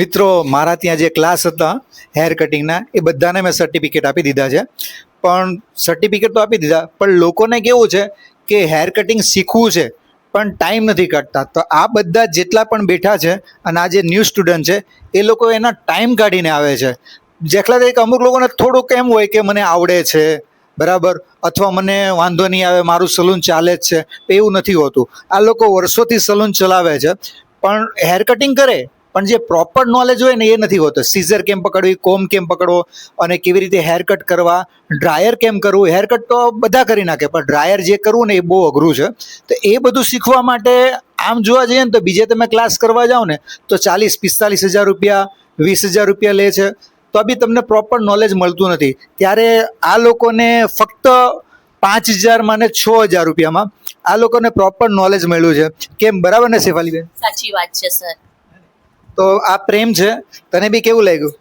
મિત્રો મારા ત્યાં જે ક્લાસ હતા હેર કટિંગના એ બધાને મેં સર્ટિફિકેટ આપી દીધા છે. પણ સર્ટિફિકેટ તો આપી દીધા, પણ લોકોને કેવું છે કે હેર કટિંગ શીખવું છે પણ ટાઈમ નથી કાઢતા. તો આ બધા જેટલા પણ બેઠા છે અને આ જે ન્યૂ સ્ટુડન્ટ છે એ લોકો એના ટાઈમ કાઢીને આવે છે. જેટલા તરીકે અમુક લોકોને થોડુંક એમ હોય કે મને આવડે છે બરાબર, અથવા મને વાંધો નહીં આવે, મારું સલૂન ચાલે જ છે. એવું નથી હોતું. આ લોકો વર્ષોથી સલૂન ચલાવે છે પણ હેર કટિંગ કરે પણ જે પ્રોપર નોલેજ હોય ને એ નથી હોતું. સીઝર કેમ પકડવી, કોમ કેમ પકડવો, અને કેવી રીતે હેર કટ કરવા, ડ્રાયર કેમ કરવું. હેર કટ તો બધા કરી નાખે પણ ડ્રાયર જે કરવું ને એ બહુ અઘરું છે. તો એ બધું શીખવા માટે આમ જોવા જઈએ ને તો બીજે તમે ક્લાસ કરવા જાઓ ને તો 40-45 હજાર રૂપિયા, 20 હજાર રૂપિયા લે છે, તો બી તમને પ્રોપર નોલેજ મળતું નથી. ત્યારે આ લોકોને ફક્ત 5 હજારમાં ને 6 હજાર રૂપિયામાં આ લોકોને પ્રોપર નોલેજ મળ્યું છે. કેમ, બરાબર ને શેફાલીબેન? સાચી વાત છે સર. તો આ પ્રેમ છે, તને બી કેવું લાગ્યું?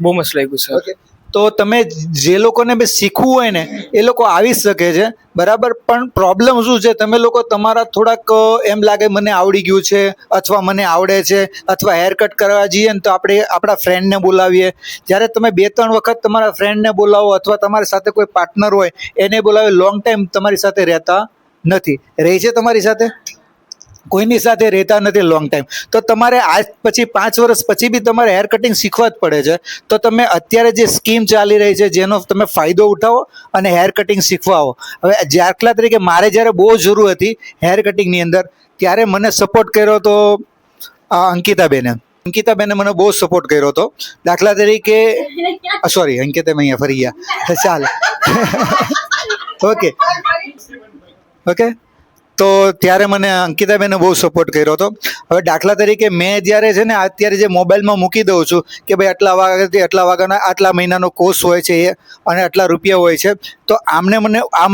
બહુ મસ્ત લાગ્યું સર. ઓકે, તો તમે જે લોકોને બી શીખવું હોય ને એ લોકો આવી શકે છે બરાબર. પણ પ્રોબ્લેમ શું છે, તમે લોકો તમારા થોડાક એમ લાગે મને આવડી ગયું છે અથવા મને આવડે છે, અથવા હેર કટ કરવા જઈએ ને તો આપણે આપણા ફ્રેન્ડને બોલાવીએ. જ્યારે તમે 2-3 વખત તમારા ફ્રેન્ડને બોલાવો અથવા તમારી સાથે કોઈ પાર્ટનર હોય એને બોલાવે, લોંગ ટાઈમ તમારી સાથે રહેતા નથી. રહે છે તમારી સાથે? કોઈની સાથે રહેતા નથી લોંગ ટાઈમ. તો તમારે આજ પછી 5 વર્ષ પછી બી તમારે હેર કટિંગ શીખવા જ પડે છે. તો તમે અત્યારે જે સ્કીમ ચાલી રહી છે જેનો તમે ફાયદો ઉઠાવો અને હેર કટિંગ શીખવા આવો. હવે દાખલા તરીકે મારે જ્યારે બહુ જરૂર હતી હેર કટિંગની અંદર ત્યારે મને સપોર્ટ કર્યો તો અંકિતાબેને. અંકિતાબેને મને બહુ સપોર્ટ કર્યો હતો. દાખલા તરીકે સોરી, અંકિતા અહીંયા ફરી ગયા, ચાલ ઓકે ઓકે. તો ત્યારે મને અંકિતાબેને બહુ સપોર્ટ કર્યો હતો. હવે દાખલા તરીકે મેં જ્યારે છે ને અત્યારે જે મોબાઈલમાં મૂકી દઉં છું કે ભાઈ આટલા વાગ્યાથી આટલા વાગ્યાના આટલા મહિનાનો કોર્સ હોય છે એ અને આટલા રૂપિયા હોય છે, તો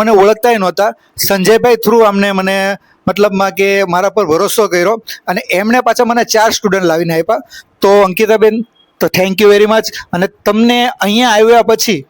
મને ઓળખતાય નહોતા. સંજયભાઈ થ્રુ મને મતલબમાં કે મારા પર ભરોસો કર્યો અને એમણે પાછા મને 4 સ્ટુડન્ટ લાવીને આપ્યા. તો અંકિતાબેન, તો થેન્ક યુ વેરી મચ. અને તમને અહીંયા આવ્યા પછી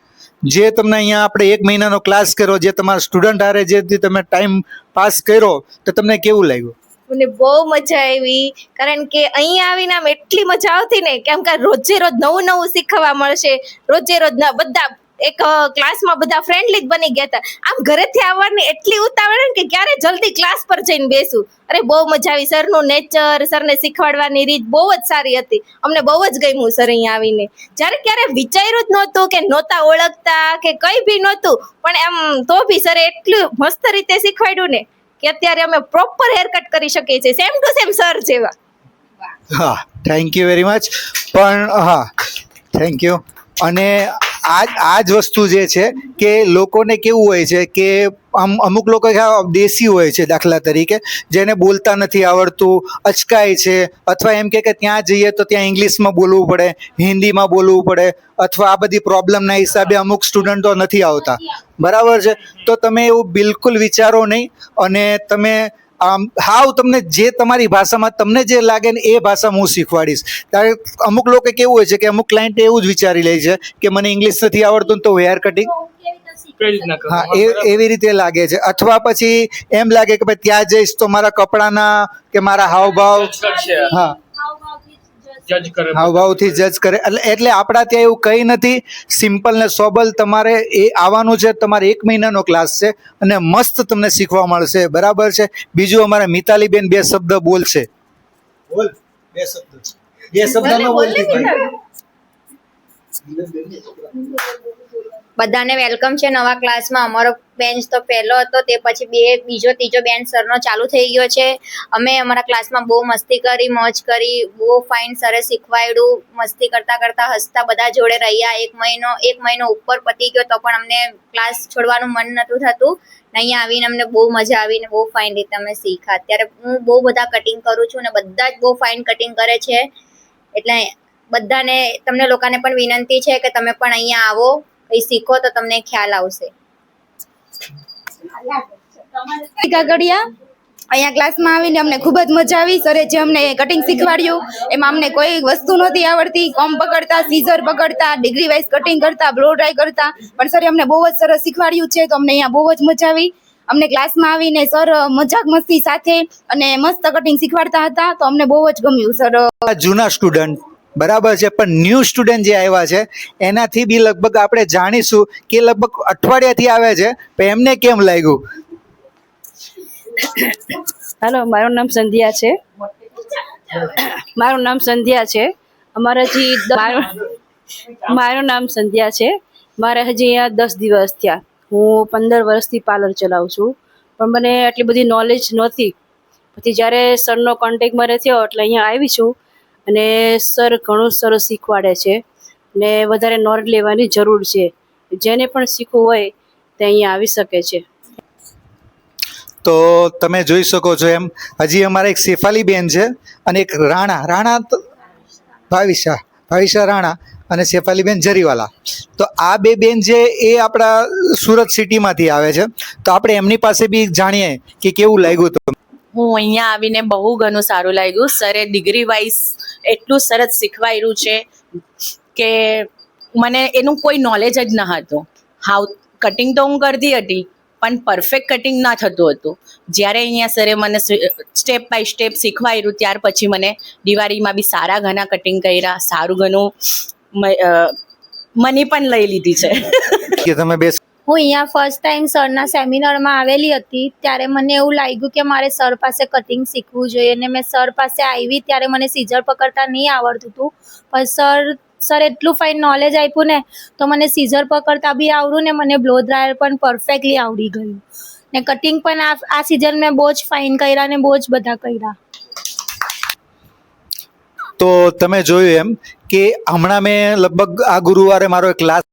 જે તમને અહીંયા આપણે 1 મહિનાનો ક્લાસ કર્યો, જે તમારા સ્ટુડન્ટ હારે જે તમે ટાઈમ પાસ કર્યો, તો તમને કેવું લાગ્યું? મને બહુ મજા આવી, કારણ કે અહીંયા આવીને આમ એટલી મજા આવતી ને, કેમ કે રોજે રોજ નવું નવું શીખવા મળશે. રોજે રોજ બધા એક ક્લાસમાં બધા ફ્રેન્ડલી જ બની ગયા હતા. આમ ઘરેથી આવવાની એટલી ઉતાવળ ને કે ક્યારે જલ્દી ક્લાસ પર જઈને બેસું. અરે બહુ મજા આવી. સરનું નેચર, સરને શીખવાડવાની રીત બહુ જ સારી હતી. અમને બહુ જ ગમ્યું સર અહીંયા આવીને. જ્યારે ક્યારે વિચાર્યું જ નહોતું કે નહોતા ઓળખતા કે કંઈ બી નહોતું, પણ એમ તો બી સરે એટલું મસ્ત રીતે શીખવાડ્યું ને કે અત્યારે અમે પ્રોપર હેર કટ કરી શકીએ છીએ, સેમ ટુ સેમ સર જેવા. હા, થેન્ક યુ વેરી મચ. પણ હા, થેન્ક યુ. અને આ જ વસ્તુ જે છે કે લોકોને કેવું હોય છે કે અમુક લોકો દેશી હોય છે, દાખલા તરીકે જેને બોલતા નથી આવડતું, અચકાય છે, અથવા એમ કે ત્યાં જઈએ તો ત્યાં ઇંગ્લિશમાં બોલવું પડે, હિન્દીમાં બોલવું પડે, અથવા આ બધી પ્રોબ્લેમના હિસાબે અમુક સ્ટુડન્ટો નથી આવતા. બરાબર છે? તો તમે એવું બિલકુલ વિચારો નહીં અને તમે તમને જે તમારી ભાષામાં તમને જે લાગે ને એ ભાષામાં હું શીખવાડીશ. ત્યારે અમુક લોકો કેવું હોય છે કે અમુક ક્લાયન્ટ એવું જ વિચારી લે છે કે મને ઇંગ્લિશ નથી આવડતું તો હેર કટિંગ હા એવી રીતે લાગે છે. અથવા પછી એમ લાગે કે ભાઈ ત્યાં જઈશ તો મારા કપડાના કે મારા હાવભાવ હા હાવભાવથી જજ કરે. એટલે આપણા ત્યાં એવું કંઈ નથી. સિમ્પલ ને સોબલ તમારે એ આવવાનું છે. તમારે 1 મહિનાનો ક્લાસ છે અને મસ્ત તમને શીખવા મળશે. બરાબર છે? બીજું અમારા મિતાલીબેન 2 શબ્દ બોલશે. બોલ, 2 શબ્દ ન બોલતી. બધાને વેલકમ છે નવા ક્લાસમાં. અમારો બેન્ચ તો પહેલો હતો, તે પછી બીજો ત્રીજો બેન્ચ સરનો ચાલુ થઈ ગયો છે. અમે અમારા ક્લાસમાં બહુ મસ્તી કરી, મોજ કરી, બહુ ફાઇન સરે શીખવાડ્યું. મસ્તી કરતાં કરતાં હસતા બધા જોડે રહ્યા. 1 મહિનો ઉપર પતી ગયો તો પણ અમને ક્લાસ છોડવાનું મન નહોતું થતું. અહીંયા આવીને અમને બહુ મજા આવીને બહુ ફાઇન રીતે અમે શીખ્યા. અત્યારે હું બહુ બધા કટિંગ કરું છું અને બધા જ બહુ ફાઇન કટિંગ કરે છે. એટલે બધાને, તમને લોકોને પણ વિનંતી છે કે તમે પણ અહીંયા આવો, કંઈ શીખો તો તમને ખ્યાલ આવશે. કાગડિયા અહીંયા ક્લાસમાં આવીને અમને ખૂબ જ મજા આવી. સરે જે અમને કટિંગ શીખવાડ્યું એમાં અમને કોઈ વસ્તુ નહોતી આવડતી. કોમ પકડતા, સીઝર પકડતા, ડિગ્રી વાઇઝ કટિંગ કરતા, બ્લો ડ્રાય કરતા, પણ સરે અમને બહુ જ સરસ શીખવાડ્યું છે. તો અમને અહીંયા બહુ જ મજા આવી અમને ક્લાસમાં આવીને સર મજાક મસ્તી સાથે અને મસ્ત કટિંગ શીખવાડતા હતા, તો અમને બહુ જ ગમ્યું સર. આ જૂના સ્ટુડન્ટ બરાબર છે, પણ ન્યૂ સ્ટુડન્ટ જે આવ્યા છે એનાથી બી લગભગ આપણે જાણીશું કે લગભગ અઠવાડિયાથી આવે છે, પણ એમને કેમ લાગ્યું. હેલો, મારું નામ સંધ્યા છે. મારું નામ સંધ્યા છે. મારું નામ સંધ્યા છે. મારે હજી અહીંયા 10 દિવસ થયા. હું 15 વર્ષથી પાર્લર ચલાવું છું, પણ મને આટલી બધી નોલેજ નહોતી. પછી જ્યારે સરનો કોન્ટેક્ટ મને થયો એટલે અહીંયા આવી છું, અને સર ઘણું સરસ શીખવાડે છે ને વધારે નોલેજ લેવાની જરૂર છે. જેને પણ શીખવું હોય તે અહીંયા આવી શકે છે. તો તમે જોઈ શકો છો એમ હજી અમારા એક શેફાલી બેન છે અને એક ભાવિશા રાણા અને શેફાલી બેન જરીવાલા. તો આ બે બેન છે એ આપણા સુરત સિટીમાંથી આવે છે, તો આપણે એમની પાસે બી જાણીએ કે કેવું લાગ્યું હતું. હું અહીંયા આવીને બહુ ઘણું સારું લાગ્યું. સરે ડિગ્રી વાઇઝ એટલું સરસ શીખવાડ્યું છે કે મને એનું કોઈ નોલેજ જ ન હતું. કટિંગ તો હું કરતી હતી, પણ પરફેક્ટ કટિંગ ના થતું હતું. જ્યારે અહીંયા સરે મને સ્ટેપ બાય સ્ટેપ શીખવાડ્યું, ત્યાર પછી મને દિવાળીમાં બી સારા ઘણા કટિંગ કર્યા, સારું ઘણું મની પણ લઈ લીધી છે. કે તમે બે હું અહીંયા ફર્સ્ટ ટાઈમ સરના સેમિનારમાં આવેલી હતી, ત્યારે મને એવું લાગ્યું કે મારે સર પાસે કટિંગ શીખવું જોઈએ. અને મેં સર પાસે આવી ત્યારે મને સીઝર પકડતા નહીં આવડતું હતું, પણ સર એટલું ફાઇન નોલેજ આપ્યું ને, તો મને સીઝર પકડતા બી આવડ્યું ને મને બ્લો ડ્રાયર પણ પરફેક્ટલી આવડી ગયું. ને કટિંગ પણ આ સિઝન મેં બહુ જ ફાઇન કર્યા ને બહુ જ બધા કર્યા. તો તમે જોયું એમ કે હમણાં મેં લગભગ આ ગુરુવારે મારો એક ક્લાસ